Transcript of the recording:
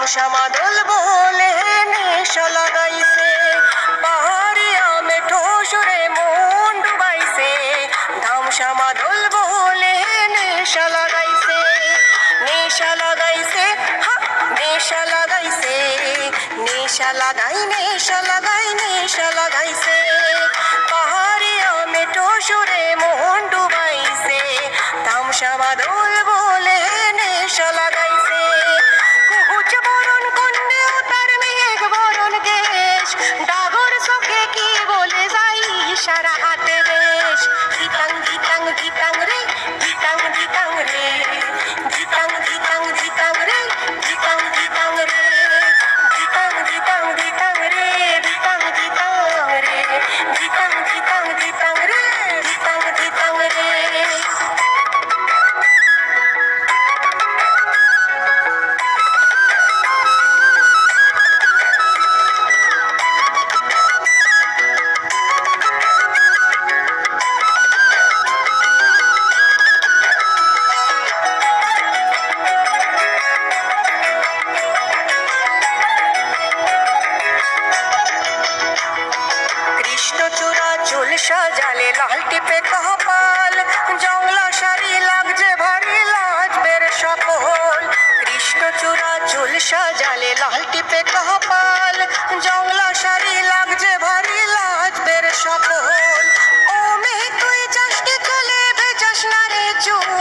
তামসা মাদল বলে নেশা লাগাইছে, পাহাড়িয়া মেঠো সুরে মন ডুবাইছে। তামসা মাদল বলে নেশা লাগাইছে, নেশা লাগাইছে, নেশা লাগাইছে, নেশা লাগাই, নেশা লাগাই, নেশা লাগাইছে। পাহাড়িয়া মেঠো সুরে মন ডুবাইছে, তামসা মাদল বলে নেশা লাগাইছে। কুহুচ বরণ কন্যেও তার মেঘ বরণ কেশ, ডাগর চোখে কি বলে যাই সারা হাতে বেশ। ধিতাং ধিতাং ধিতাং রে, ধিতাং ধিতাং রে, ধিতাং ধিতাং ধিতাং রে, ধিতাং ধিতাং রে, ধিতাং ধিতাং ধিতাং রে, ধিতাং ধিতাং রে, ধিতাং ধিতাং ধিতাং রে, ধিতাং ধিতাং রে। কৃষ্ণচূড়া চুল সাজালে লাল টিপে কপাল, জংলা শাড়ি লাগছে ভারী লাজবের সকল। কৃষ্ণচূড়া চুল সাজালে লাল টিপে কপাল, জংলা শাড়ি লাগছে ভারী লাজবের সকল। ও মেয়ে তুই যাস কে চলে ভেজাস না রে চুল,